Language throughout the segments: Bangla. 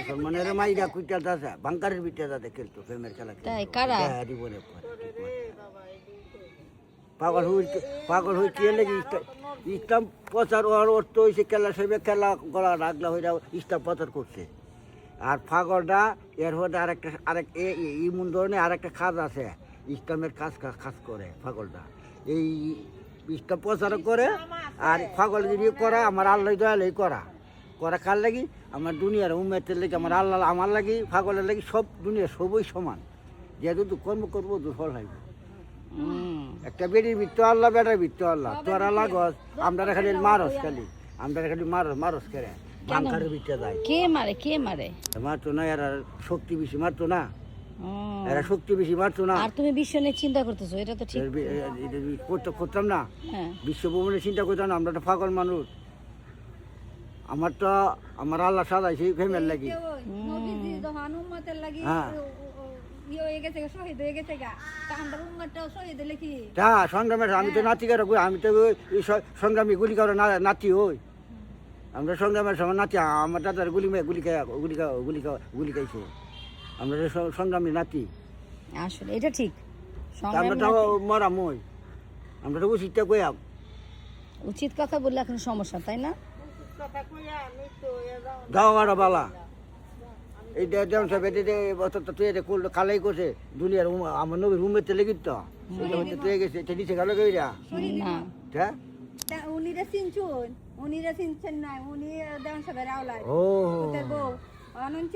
মুসলমানের মাইরা কুইটা দাসা বাংকারের বিটা দাদা খেলতো প্রেমের খেলা তাই কারা জীবনে পাগল হয়ে কি লেগে ইসলাম প্রচার অর্থ হয়েছে খেলা সেবে খেলা গলা রাগলা হয়ে ইসলাম প্রচার করছে। আর পাগলটা এর মধ্যে আরেক ইমন ধরনের আরেকটা কাজ আছে, ইসলামের কাজ করে পাগলটা। এই ইসলাম প্রচার করে আর পাগল যদি করা আমার আল্লাহ দয়াল এই করা কার লাগি আমার দুনিয়ার উম্মতের লাগি আমার আল্লাহ আমার লাগি পাগলের লাগি সব দুনিয়া সবই সমান। যেহেতু কর্ম করবো দুর্ফল হইব। একটা বেড়ির বৃত্ত আল্লাহ বেটার বৃত্ত আল্লাহ তোর আল্লাহ গছ আমরা খালি মারস খালি আমরা খালি মারস করে বাংকারের বৃত্তে যায়। কে মারে মারতো না এরা শক্তি বেশি মারতো না, এরা শক্তি বেশি মারতো না। আর তুমি বিশ্ব নিয়ে চিন্তা করতেছো, এটা তো ঠিক করতাম না, বিশ্বভ্রমণে চিন্তা করতাম না। আমরা তো পাগল মানুষ, আমার তো আমার আল্লাহ সাজাইছে ফেমের লাগি। হ্যাঁ সংগ্রামের আমি তো নাতি কারো, আমি তো সংগ্রামী গুলি কারো নাতি হই। আমরা সংগ্রামের সময় নাতি, আমার দাদার গুলি খাইছে, আমরা সংগ্রামী নাতি। আসলে এটা ঠিক, আমরা তো মরাম হই, আমরা তো উচিতটা কইয়াম। উচিত কথা বললে এখন সমস্যা, তাই না? দাওয়াটা বালা এই দেন সব বছর তো তুই এটা খালাই করছে দুনিয়ার আমার নবীর রুমের লেগে তো তুই গেছে এটা নিচে গেল গেইরা না উনিরা চিনছুন, উনিরা চিনছেন না, উনি দেন সবের আওলাই ও বউ অনন্ত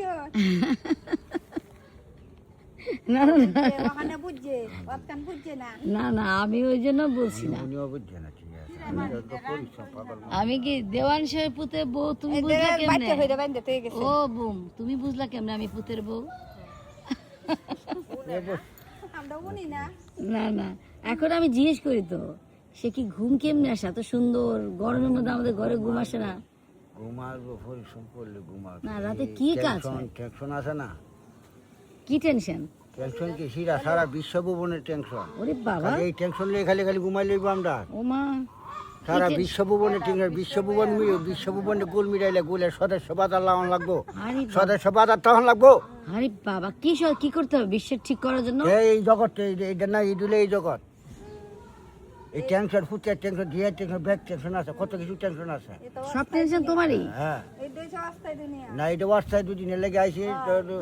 না ওখানে বুঝছে ওখানে বুঝছে না। না আমি ওই জন্য বলছি না, উনিও বুঝছে না। ঠিক আছে আমি কি দেওয়ান সাহেব পুতের বউ, তুমি বুঝলা কেমনে? ও বুম, তুমি বুঝলা কেমনে আমি পুতের বউ? আমরা উনি না না এখন আমি জিজ্ঞেস করি তো, সে কি ঘুম কেমনে আসে? এত সুন্দর গরমের মধ্যে আমাদের ঘরে ঘুম আসে না? ঘুমাবো পরিশ্রম করলে ঘুমাবো না, রাতে কি কাজ? টেনশন আছে না? কি টেনশন? টেনশন কি সারা বিশ্বভুবনের টেনশন। ওরে বাবা, এই টেনশন নিয়ে খালি ঘুমাই লইব আমরা ও মা। সারা বিশ্বভুবনের টেনশন। বিশ্বভুবনে গুল মিলাইলে গুলের সদস্য বাজার লাগান লাগবো, সদস্য বাজার তখন লাগবো। আরে বাবা, কি করতে হবে বিশ্বের ঠিক করার জন্য? এই জগৎ এইটা না ইদুলে এই জগৎ, এই টেনশন ফুটের টেনশন দিয়ে টেনশন ব্যাগ টেনশন আছে, কত কিছু টেনশন আছে। সব টেনশন তোমারই? হ্যাঁ এই দেশ অবস্থায় দুনিয়া না, এটা অবস্থায় দুদিনে লেগে আইসি,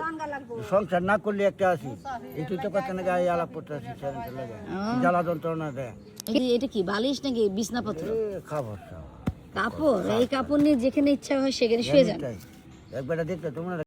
জাঙ্গা লাগবো সংসার না করলে একটা আছি এই তুই তো কথা না গায়ে আলাপ করতে আসি লাগে জ্বালা যন্ত্রণা দেয়। এটা কি বালিশ নাকি বিছনাপত্র? খাবার কাপড়, এই কাপড় নিয়ে যেখানে ইচ্ছা হয় সেখানে শুয়ে যান। একবার দেখতে তোমরা